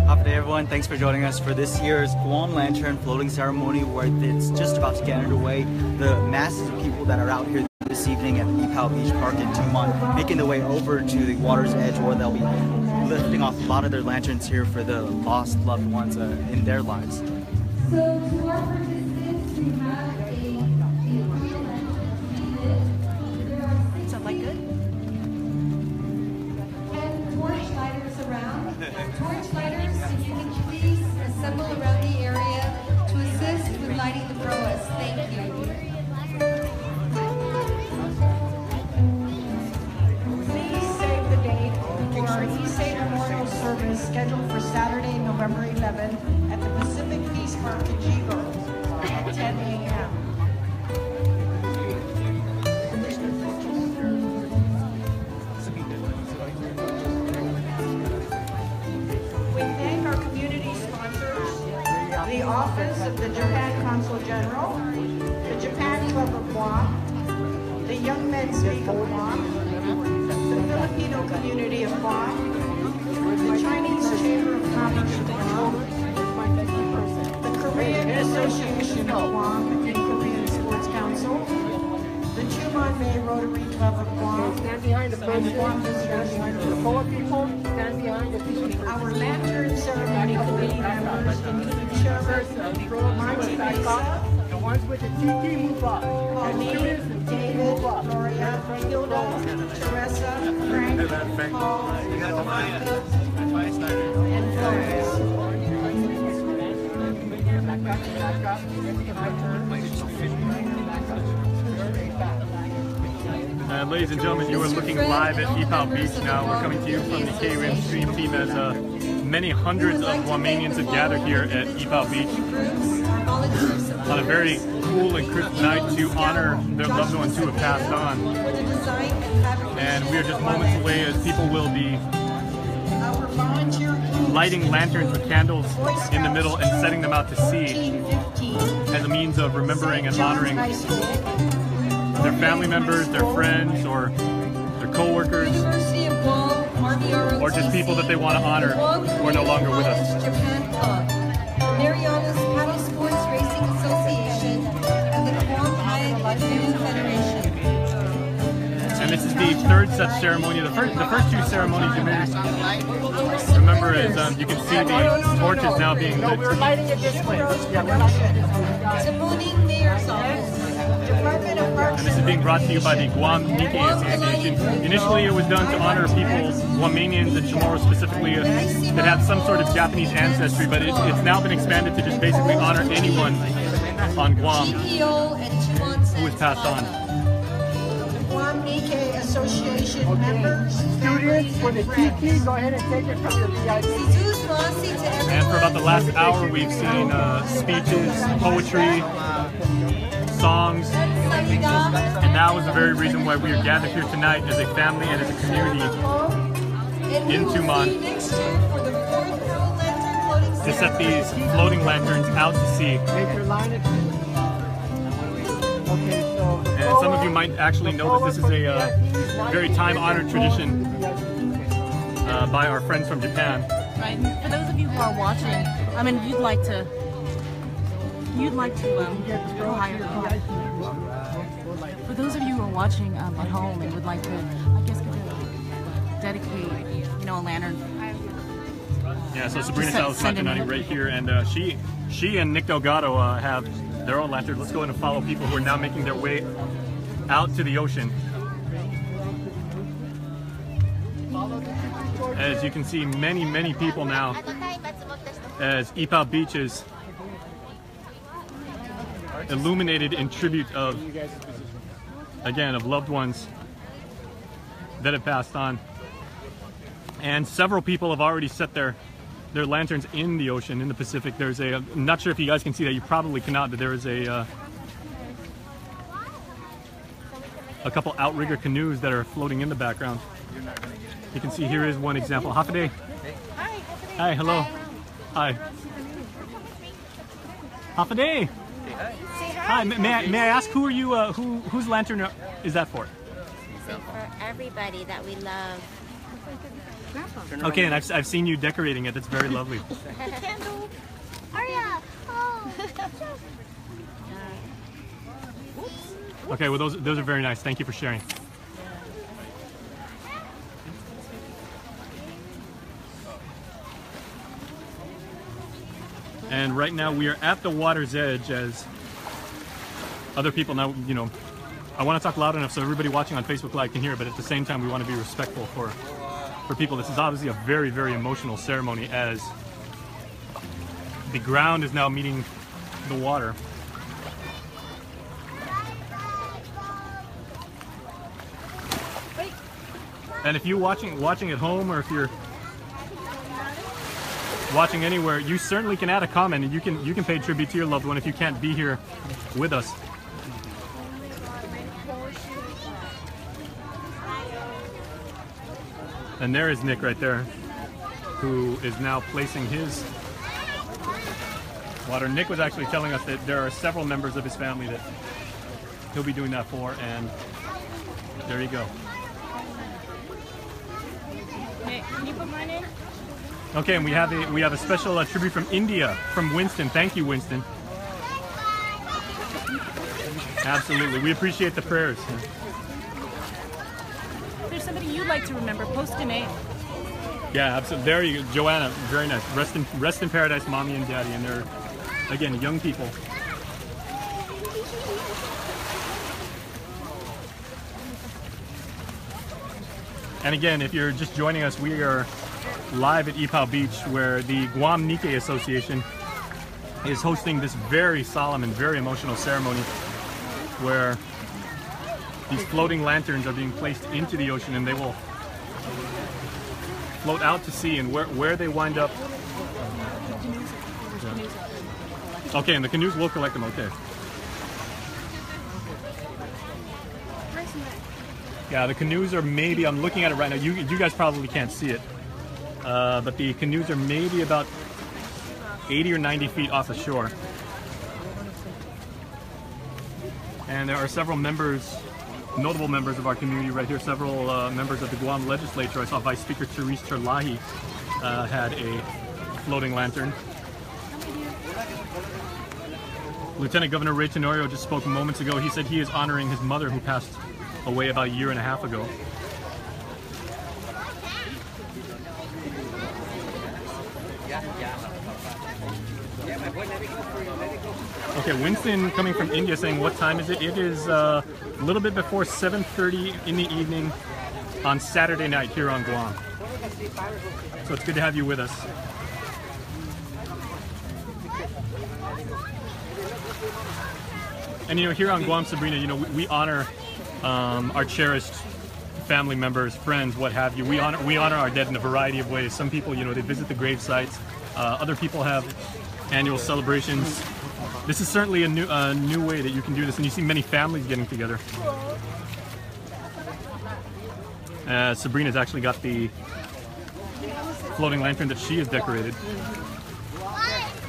Happy day, everyone. Thanks for joining us for this year's Guam Lantern Floating Ceremony, where it's just about to get underway. The masses of people that are out here this evening at Ipao Beach Park in Tumon, making their way over to the water's edge, where they'll be lifting off a lot of their lanterns here for the lost loved ones in their lives. So to our participants, we have Sound like good? and torch lighters around. Torch lighters, if you can please assemble around the area to assist with lighting the proas. Thank you. Please save the date for our East Memorial Service scheduled for Saturday, November 11th at the Pacific Peace Park in Chico at 10 a.m. We thank our community sponsors, the Office of the Japan Consul General, the Japan Club of Guam, the Young Men's League of Guam, the Filipino community of Guam, the Chinese Chamber of Commerce of Guam, the Korean Association of Guam and Korean Sports Council, the Tumon Bay Rotary Club of Guam, Stand behind the and Guam Visitors The forward people, stand behind the people. Our Lantern Ceremony Committee members include Chairman Marty Mesa, The ones with the TT move up. Pauline, David, Gloria, Hilda, Teresa, Frank, Paul, Martha, and Florence. Ladies and gentlemen, you are looking live at Ipao Beach now. We're coming to you from the Nikkei stream team as many hundreds of Guamanians have gathered here at Ipao Beach on a very cool and crisp night to honor their loved ones who have passed on. And we are just moments away as people will be lighting lanterns with candles in the middle and setting them out to sea as a means of remembering and honoring their family members, their friends, or their co-workers, or just people that they want to honor who are no longer with us. Japan Club, Mariana's Paddle Sports Racing Association, and the Guam Nikkei Federation. And this is the third such ceremony. The first two ceremonies you may remember is you can see the torches now being lit. We're lighting it this way. Supporting Mayor's Office. Department of Parks And this is being brought to you by the Guam Nikkei Association. Initially, it was done to honor people, Guamanians and Chamorros specifically, that have some sort of Japanese ancestry, but it's now been expanded to just basically honor anyone on Guam who has passed on. Guam Nikkei Association members, Students, for the TT, go ahead and take it from the VIP. And for about the last hour, we've seen speeches, poetry, songs, and that was the very reason why we are gathered here tonight as a family and as a community in Tumon to set these floating lanterns out to sea. Make your line at Okay, so And some of you might actually know that this is a very time-honored tradition by our friends from Japan. Right. For those of you who are watching, I mean, you'd like to go higher. For those of you who are watching at home and would like to, I guess, dedicate, a lantern. Yeah, so Sabrina Sal's Santanani right here, and she and Nick Delgado have their own lanterns. Let's go ahead and follow people who are now making their way out to the ocean. As you can see, many people now as Ipao Beach is illuminated in tribute of, again, of loved ones that have passed on. And several people have already set their lanterns in the ocean, in the Pacific. There's I'm not sure if you guys can see that, you probably cannot, but there is a couple outrigger canoes that are floating in the background. You can see here is one example. Hafade. Hi. Hi, hello. Hi. Hafade. Hi, may I ask who are you, whose lantern is that for? For everybody that we love. Okay, and I've seen you decorating it. It's very lovely. Candle. Arya. Oh. Okay, well those are very nice. Thank you for sharing. And right now we are at the water's edge as other people now, you know, I want to talk loud enough so everybody watching on Facebook Live can hear, but at the same time we want to be respectful for people. This is obviously a very, very emotional ceremony as the ground is now meeting the water. And if you're watching at home, or if you're watching anywhere, you certainly can add a comment and you can pay tribute to your loved one if you can't be here with us. And there is Nick right there, who is now placing his water. Nick was actually telling us that there are several members of his family that he'll be doing that for, and there you go. Nick, can you put mine in? Okay, and we have a special tribute from India, from Winston. Thank you, Winston. Absolutely, we appreciate the prayers. If there's somebody you'd like to remember, post a name. Yeah, absolutely. There you go, Joanna. Very nice. Rest in paradise, mommy and daddy, and they're again young people. And again, if you're just joining us, we are live at Ipao Beach, where the Guam Nikkei Association is hosting this very solemn and very emotional ceremony where these floating lanterns are being placed into the ocean, and they will float out to sea, and where they wind up. Yeah. Okay, and the canoes will collect them, okay. Yeah, the canoes are maybe, I'm looking at it right now, you guys probably can't see it, but the canoes are maybe about 80 or 90 feet off the shore. And there are several members, notable members of our community right here, several members of the Guam legislature. I saw Vice Speaker Therese Terlahi had a floating lantern. Lieutenant Governor Ray Tenorio just spoke moments ago. He said he is honoring his mother, who passed away about a year and a half ago. Okay, Winston coming from India saying, what time is it? It is a little bit before 7:30 in the evening on Saturday night here on Guam. So it's good to have you with us. And you know, here on Guam, Sabrina, you know, we honor our cherished family members, friends, what have you. We honor our dead in a variety of ways. Some people, you know, they visit the grave sites. Other people have annual celebrations. This is certainly a new way that you can do this, and you see many families getting together. Sabrina's actually got the floating lantern that she has decorated.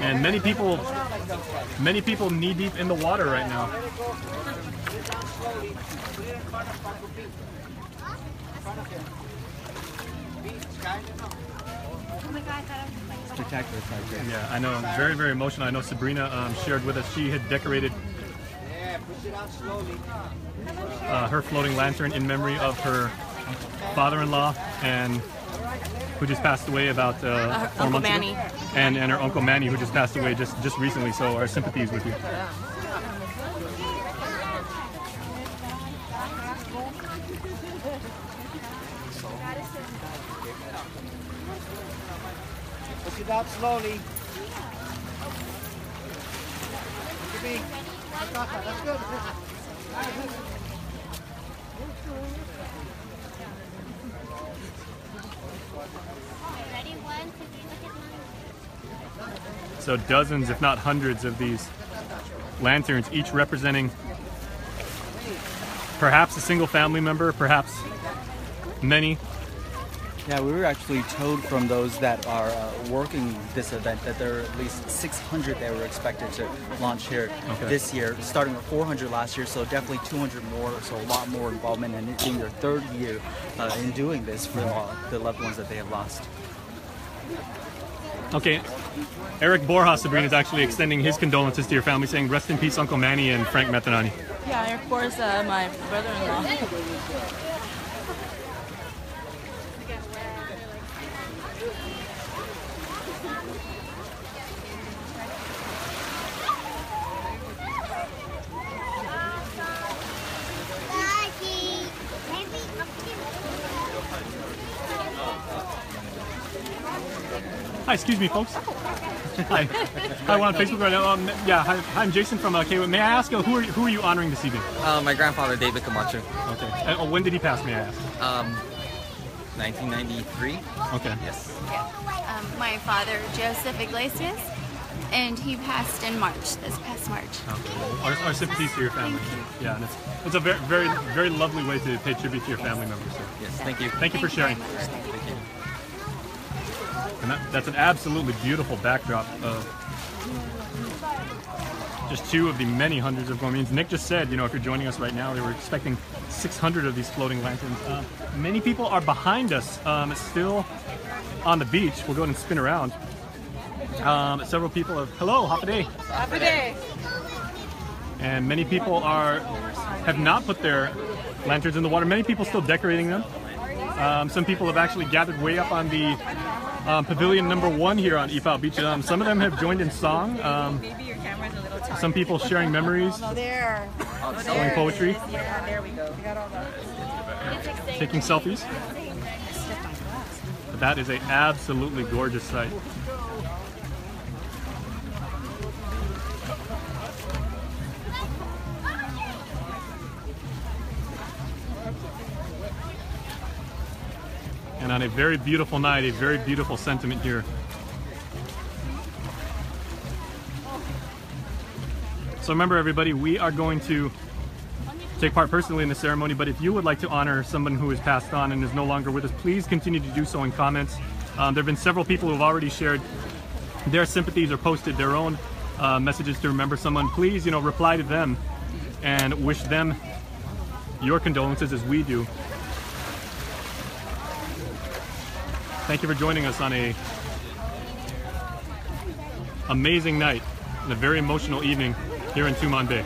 And many people knee deep in the water right now. Spectacular sight there. Yeah, I know. Very, very emotional. I know Sabrina shared with us. She had decorated her floating lantern in memory of her father-in-law, and who just passed away about 4 months ago. And her Uncle Manny, who just passed away just recently. So our sympathies with you. Push it out slowly. That's good. So dozens, if not hundreds, of these lanterns, each representing perhaps a single family member, perhaps many. Yeah, we were actually told from those that are working this event that there are at least 600 that were expected to launch here this year, starting with 400 last year, so definitely 200 more, so a lot more involvement, and it being their third year in doing this for the loved ones that they have lost. Okay, Eric Borja, Sabrina, is actually extending his condolences to your family, saying rest in peace, Uncle Manny and Frank Metanani. Yeah, Eric Borja, my brother-in-law. Hi, excuse me, folks. Hi. Hi, we're on Facebook right now. Yeah, hi, I'm Jason from KWIM. May I ask, who are you honoring this evening? My grandfather, David Camacho. Okay. And when did he pass, may I ask? 1993. Okay. Yes. My father, Joseph Iglesias, and he passed in March, this past March. Okay. Our sympathies to your family. Yeah, and it's a very, very, very lovely way to pay tribute to your family members. So. Yes, thank you. Thank you for sharing. Thank you. And that's an absolutely beautiful backdrop of just two of the many hundreds of Guamanians. Nick just said, you know, if you're joining us right now, they were expecting 600 of these floating lanterns. Many people are behind us, still on the beach. We'll go ahead and spin around. Several people have, hello, Happy Day. Happy day. And many people have not put their lanterns in the water. Many people still decorating them. Some people have actually gathered way up on the pavilion number 1 here on Ipao Beach. Some of them have joined in song. Maybe your camera's a little tight. Some people sharing memories, There. telling poetry, Yeah, there we go. We got all that. taking selfies. But that is an absolutely gorgeous sight. And on a very beautiful night, a very beautiful sentiment here. So remember, everybody, we are going to take part personally in the ceremony, but if you would like to honor someone who has passed on and is no longer with us, please continue to do so in comments. There have been several people who have already shared their sympathies or posted their own messages to remember someone. Please, you know, reply to them and wish them your condolences as we do. Thank you for joining us on a amazing night and a very emotional evening here in Tumon Bay.